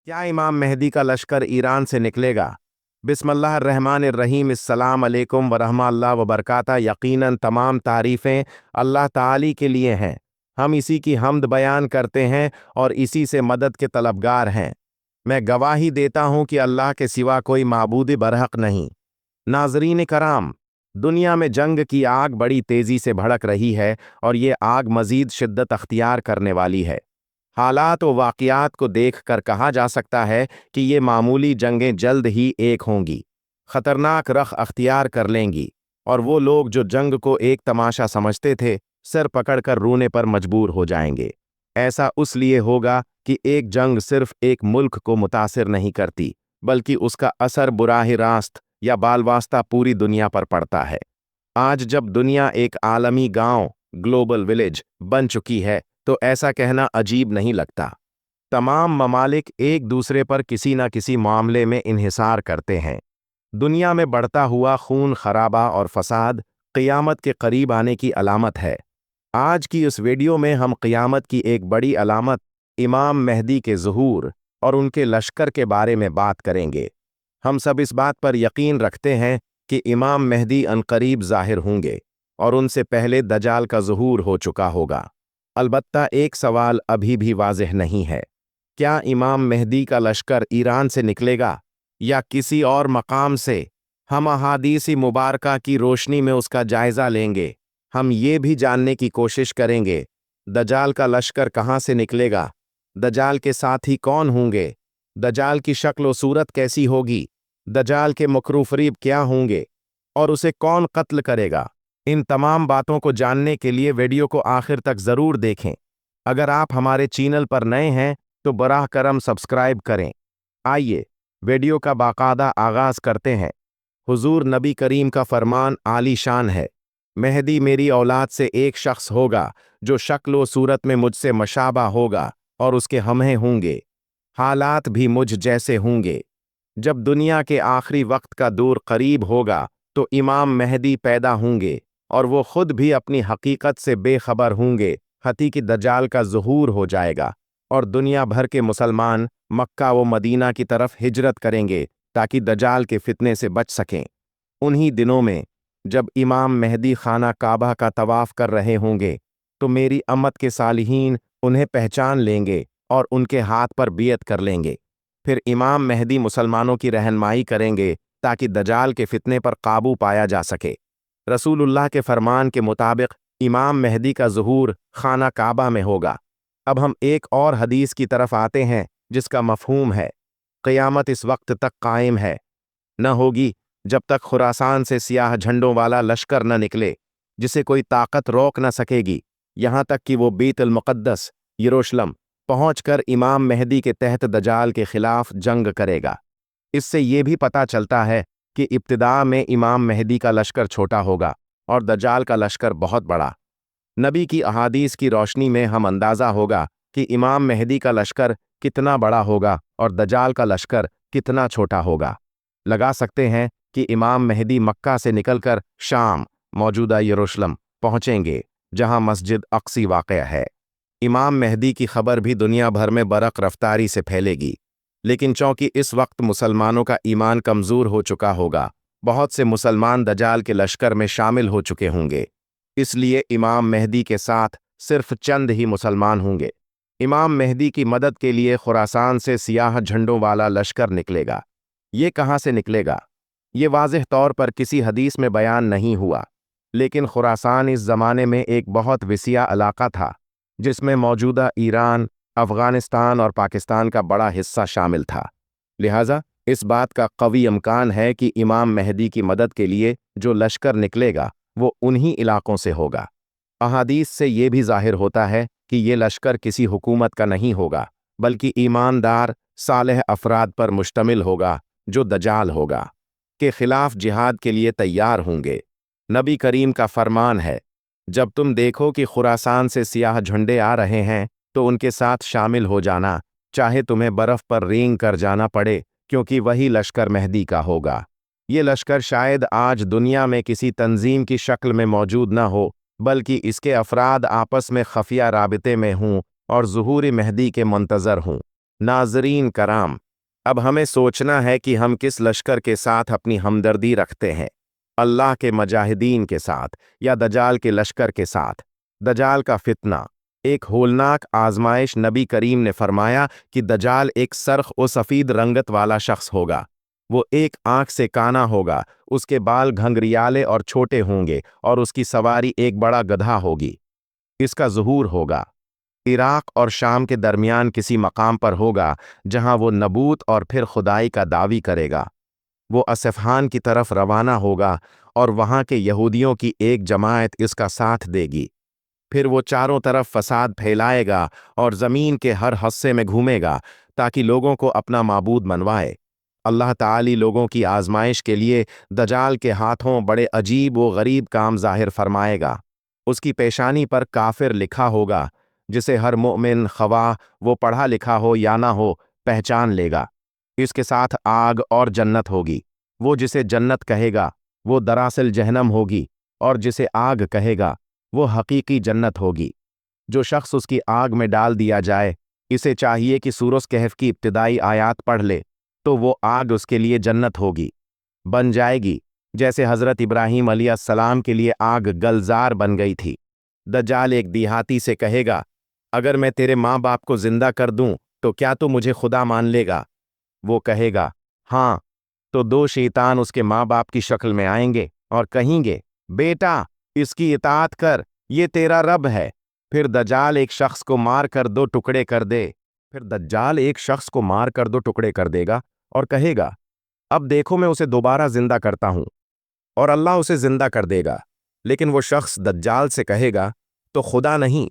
क्या इमाम मेहदी का लश्कर ईरान से निकलेगा? बिस्मिल्लाहिर्रहमानिर्रहीम। अस्सलाम अलैकुम वरहमतुल्लाहि वबरकातुहू। यकीनन तमाम तारीफ़ें अल्लाह ताली के लिए हैं। हम इसी की हम्द बयान करते हैं और इसी से मदद के तलबगार हैं। मैं गवाही देता हूँ कि अल्लाह के सिवा कोई माबूद बरहक नहीं। नाज़रीन कराम, दुनिया में जंग की आग बड़ी तेज़ी से भड़क रही है और ये आग मज़ीद शिद्दत अख्तियार करने वाली है। हालात व वाक़ियात को देख कर कहा जा सकता है कि ये मामूली जंगें जल्द ही एक होंगी, ख़तरनाक रख अख्तियार कर लेंगी और वो लोग जो जंग को एक तमाशा समझते थे, सिर पकड़कर रोने पर मजबूर हो जाएंगे। ऐसा उसलिए होगा कि एक जंग सिर्फ एक मुल्क को मुतासिर नहीं करती, बल्कि उसका असर बुराह रास्त या बालवास्ता पूरी दुनिया पर पड़ता है। आज जब दुनिया एक आलमी गांव, ग्लोबल विलेज बन चुकी है, तो ऐसा कहना अजीब नहीं लगता। तमाम ममालिक एक दूसरे पर किसी न किसी मामले में इन्हिसार करते हैं। दुनिया में बढ़ता हुआ खून खराबा और फसाद क़ियामत के करीब आने की अलामत है। आज की इस वीडियो में हम क़ियामत की एक बड़ी अलामत इमाम मेहदी के ज़ुहूर और उनके लश्कर के बारे में बात करेंगे। हम सब इस बात पर यकीन रखते हैं कि इमाम मेहदी अनकरीब ज़ाहिर होंगे और उनसे पहले दजाल का ज़ुहूर हो चुका होगा। अलबत्ता एक सवाल अभी भी वाज़ेह नहीं है। क्या इमाम मेहदी का लश्कर ईरान से निकलेगा या किसी और मकाम से? हम अहादीस मुबारका की रोशनी में उसका जायज़ा लेंगे। हम ये भी जानने की कोशिश करेंगे, दजाल का लश्कर कहाँ से निकलेगा, दजाल के साथी कौन होंगे, दजाल की शक्ल व सूरत कैसी होगी, दजाल के मकरूफरीब क्या होंगे और उसे कौन कत्ल करेगा। इन तमाम बातों को जानने के लिए वीडियो को आखिर तक ज़रूर देखें। अगर आप हमारे चैनल पर नए हैं तो बराह करम सब्सक्राइब करें। आइए वीडियो का बाकायदा आगाज़ करते हैं। हुजूर नबी करीम का फरमान आली शान है, मेहदी मेरी औलाद से एक शख्स होगा जो शक्ल व सूरत में मुझसे मशाबा होगा और उसके हमहे होंगे, हालात भी मुझ जैसे होंगे। जब दुनिया के आखिरी वक्त का दौर करीब होगा तो इमाम मेहदी पैदा होंगे और वो खुद भी अपनी हकीकत से बेखबर होंगे। हती कि दजाल का ज़ुहूर हो जाएगा और दुनिया भर के मुसलमान मक्का व मदीना की तरफ हिजरत करेंगे ताकि दजाल के फितने से बच सकें। उन्हीं दिनों में जब इमाम मेहदी खाना काबा का तवाफ कर रहे होंगे तो मेरी अम्मत के सालिहीन उन्हें पहचान लेंगे और उनके हाथ पर बियत कर लेंगे। फिर इमाम मेहदी मुसलमानों की रहनुमाई करेंगे ताकि दजाल के फितने पर काबू पाया जा सके। रसूलुल्लाह के फरमान के मुताबिक इमाम मेहदी का ज़ुहूर खाना काबा में होगा। अब हम एक और हदीस की तरफ आते हैं जिसका मफ़हूम है, क़ियामत इस वक्त तक कायम है, न होगी जब तक खुरासान से सियाह झंडों वाला लश्कर न निकले जिसे कोई ताकत रोक न सकेगी, यहाँ तक कि वो बैतुल मुक़द्दस यरूशलेम पहुँचकर इमाम मेहदी के तहत दजाल के खिलाफ जंग करेगा। इससे ये भी पता चलता है कि इब्तिदा में इमाम मेहदी का लश्कर छोटा होगा और दजाल का लश्कर बहुत बड़ा। नबी की अहादीस की रोशनी में हम अंदाज़ा होगा कि इमाम मेहदी का लश्कर कितना बड़ा होगा और दजाल का लश्कर कितना छोटा होगा। लगा सकते हैं कि इमाम मेहदी मक्का से निकलकर शाम, मौजूदा यरूशलेम पहुँचेंगे जहाँ मस्जिद अक्सी वाक़ है। इमाम मेहदी की खबर भी दुनिया भर में बरक़ रफ्तारी से फैलेगी, लेकिन चूंकि इस वक्त मुसलमानों का ईमान कमज़ोर हो चुका होगा, बहुत से मुसलमान दजाल के लश्कर में शामिल हो चुके होंगे, इसलिए इमाम मेहदी के साथ सिर्फ चंद ही मुसलमान होंगे। इमाम मेहदी की मदद के लिए खुरासान से सियाह झंडों वाला लश्कर निकलेगा। ये कहाँ से निकलेगा, ये वाज़ेह तौर पर किसी हदीस में बयान नहीं हुआ, लेकिन खुरासान इस ज़माने में एक बहुत विसिया इलाका था जिसमें मौजूदा ईरान, अफ़गानिस्तान और पाकिस्तान का बड़ा हिस्सा शामिल था। लिहाजा इस बात का कवी इम्कान है कि इमाम मेहदी की मदद के लिए जो लश्कर निकलेगा वो उन्हीं इलाकों से होगा। अहादीस से ये भी ज़ाहिर होता है कि ये लश्कर किसी हुकूमत का नहीं होगा, बल्कि ईमानदार सालेह अफराद पर मुश्तमिल होगा जो दजाल होगा, के खिलाफ जिहाद के लिए तैयार होंगे। नबी करीम का फरमान है, जब तुम देखो कि खुरासान से सियाह झंडे आ रहे हैं तो उनके साथ शामिल हो जाना, चाहे तुम्हें बर्फ़ पर रेंग कर जाना पड़े, क्योंकि वही लश्कर मेहदी का होगा। ये लश्कर शायद आज दुनिया में किसी तंजीम की शक्ल में मौजूद न हो, बल्कि इसके अफराद आपस में खफिया राबिते में हों और ज़ुहूर मेहदी के मुंतज़र हों। नाजरीन कराम, अब हमें सोचना है कि हम किस लश्कर के साथ अपनी हमदर्दी रखते हैं, अल्लाह के मुजाहिदीन के साथ या दजाल के लश्कर के साथ। दजाल का फितना एक होलनाक आजमाइश। नबी करीम ने फरमाया कि दजाल एक सरख व सफ़ीद रंगत वाला शख्स होगा। वो एक आंख से काना होगा, उसके बाल घंघरियाले और छोटे होंगे और उसकी सवारी एक बड़ा गधा होगी। इसका ज़ुहूर होगा इराक और शाम के दरमियान किसी मकाम पर होगा, जहां वो नबूत और फिर खुदाई का दावी करेगा। वो असफ़हान की तरफ रवाना होगा और वहां के यहूदियों की एक जमात इसका साथ देगी। फिर वो चारों तरफ फसाद फैलाएगा और ज़मीन के हर हिस्से में घूमेगा ताकि लोगों को अपना माबूद मनवाए। अल्लाह ताली लोगों की आजमाइश के लिए दजाल के हाथों बड़े अजीब व गरीब काम ज़ाहिर फरमाएगा। उसकी पेशानी पर काफिर लिखा होगा, जिसे हर मोमिन खवा वो पढ़ा लिखा हो या ना हो पहचान लेगा। इसके साथ आग और जन्नत होगी। वो जिसे जन्नत कहेगा वो दरअसल जहन्नम होगी, और जिसे आग कहेगा वो हकीकी जन्नत होगी। जो शख्स उसकी आग में डाल दिया जाए, इसे चाहिए कि सूरज कहफ की इब्तिदाई आयात पढ़ ले, तो वो आग उसके लिए जन्नत होगी, बन जाएगी, जैसे हज़रत इब्राहीम अलैहिस्सलाम के लिए आग गलजार बन गई थी। दज्जाल एक देहाती से कहेगा, अगर मैं तेरे माँ बाप को जिंदा कर दूं तो क्या तू मुझे खुदा मान लेगा? वो कहेगा, हाँ। तो दो शैतान उसके माँ बाप की शक्ल में आएंगे और कहेंगे, बेटा इसकी इताअत कर, ये तेरा रब है। फिर दज्जाल एक शख्स को मार कर दो टुकड़े कर दे। फिर दज्जाल एक शख्स को मार कर दो टुकड़े कर देगा और कहेगा, अब देखो मैं उसे दोबारा जिंदा करता हूं। और अल्लाह उसे जिंदा कर देगा। लेकिन वो शख्स दज्जाल से कहेगा, तो खुदा नहीं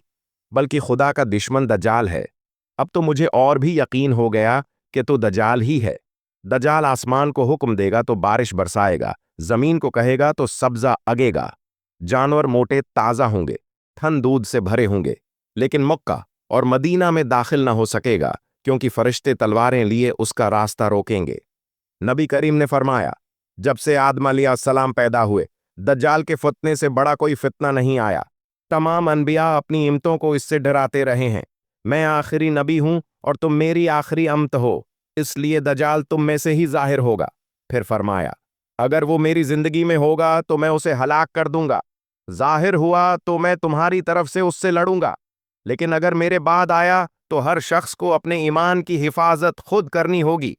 बल्कि खुदा का दुश्मन दज्जाल है। अब तो मुझे और भी यकीन हो गया कि तो दज्जाल ही है। दज्जाल आसमान को हुक्म देगा तो बारिश बरसाएगा, जमीन को कहेगा तो सब्जा अगेगा, जानवर मोटे ताज़ा होंगे, थन दूध से भरे होंगे। लेकिन मक्का और मदीना में दाखिल न हो सकेगा, क्योंकि फरिश्ते तलवारें लिए उसका रास्ता रोकेंगे। नबी करीम ने फरमाया, जब से आदम अलैहिस्सलाम पैदा हुए दज्जाल के फितने से बड़ा कोई फितना नहीं आया। तमाम अनबिया अपनी इम्मतों को इससे डराते रहे हैं। मैं आखिरी नबी हूं और तुम मेरी आखिरी अम्त हो, इसलिए दज्जाल तुम में से ही जाहिर होगा। फिर फरमाया, अगर वो मेरी जिंदगी में होगा तो मैं उसे हलाक कर दूंगा, जाहिर हुआ तो मैं तुम्हारी तरफ से उससे लड़ूंगा। लेकिन अगर मेरे बाद आया तो हर शख्स को अपने ईमान की हिफाजत खुद करनी होगी।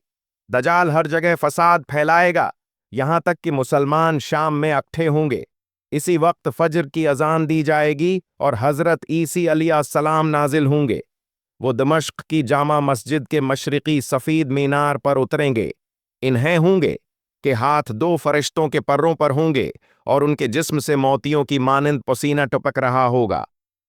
दज्जाल हर जगह फसाद फैलाएगा, यहां तक कि मुसलमान शाम में इकट्ठे होंगे। इसी वक्त फजर की अजान दी जाएगी और हजरत ईसी अलैहिस्सलाम नाजिल होंगे। वो दमश्क की जामा मस्जिद के मशरिकी सफीद मीनार पर उतरेंगे। इन्हें होंगे कि हाथ दो फरिश्तों के पर्रों पर होंगे और उनके जिस्म से मोतियों की मानंद पसीना टपक रहा होगा।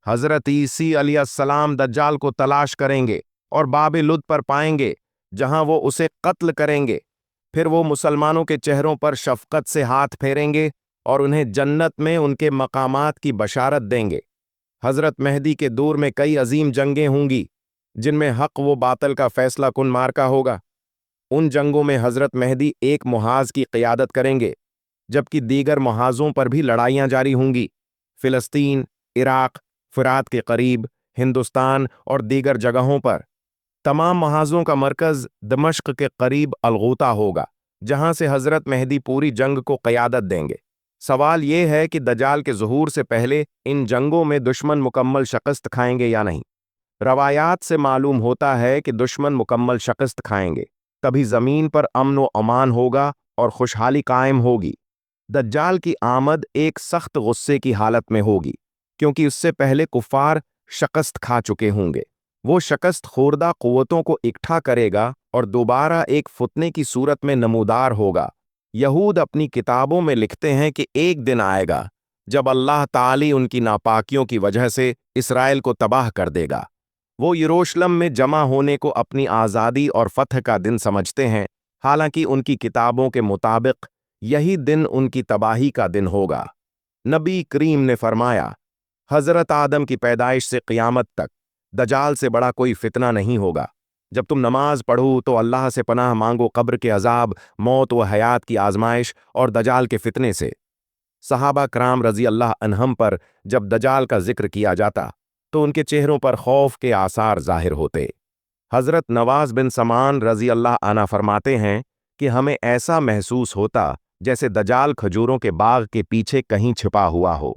हजरत ईसी अलैहिस्सलाम दज्जाल को तलाश करेंगे और बाब लुद पर पाएंगे, जहां वो उसे कत्ल करेंगे। फिर वो मुसलमानों के चेहरों पर शफकत से हाथ फेरेंगे और उन्हें जन्नत में उनके मकामात की बशारत देंगे। हजरत मेहदी के दौर में कई अजीम जंगें होंगी, जिनमें हक व बातल का फैसला कुन मार्का होगा। उन जंगों में हजरत मेहदी एक मुहाज की क़ियादत करेंगे, जबकि दीगर मुहाजों पर भी लड़ाइयां जारी होंगी। फिलिस्तीन, इराक, फुरात के करीब, हिंदुस्तान और दीगर जगहों पर। तमाम महाजों का मरकज़ दमश्क के करीब अलगूता होगा, जहां से हजरत मेहदी पूरी जंग को क़यादत देंगे। सवाल यह है कि दज्जाल के ज़ुहूर से पहले इन जंगों में दुश्मन मुकम्मल शिकस्त खाएंगे या नहीं। रवायात से मालूम होता है कि दुश्मन मुकम्मल शिकस्त खाएंगे, तभी ज़मीन पर अमन व अमान होगा और खुशहाली कायम होगी। दज्जाल की आमद एक सख्त गुस्से की हालत में होगी, क्योंकि उससे पहले कुफ़ार शिकस्त खा चुके होंगे। वो शिकस्त खोरदा क़ुव्वतों को इकट्ठा करेगा और दोबारा एक फुतने की सूरत में नमूदार होगा। यहूद अपनी किताबों में लिखते हैं कि एक दिन आएगा जब अल्लाह ताली उनकी नापाकियों की वजह से इसराइल को तबाह कर देगा। वो यरूशलेम में जमा होने को अपनी आज़ादी और फतह का दिन समझते हैं, हालांकि उनकी किताबों के मुताबिक यही दिन उनकी तबाही का दिन होगा। नबी करीम ने फरमाया, हज़रत आदम की पैदाइश से क़यामत तक दज्जाल से बड़ा कोई फितना नहीं होगा। जब तुम नमाज पढ़ो तो अल्लाह से पनाह मांगो कब्र के अजाब, मौत व हयात की आजमाइश और दज्जाल के फितने से। सहाबा कराम रजी अल्लाह अन्हम पर जब दज्जाल का जिक्र किया जाता तो उनके चेहरों पर खौफ के आसार जाहिर होते। हज़रत नवाज बिन समान रज़ी अल्लाह अन्हु फरमाते हैं कि हमें ऐसा महसूस होता जैसे दजाल खजूरों के बाग के पीछे कहीं छिपा हुआ हो।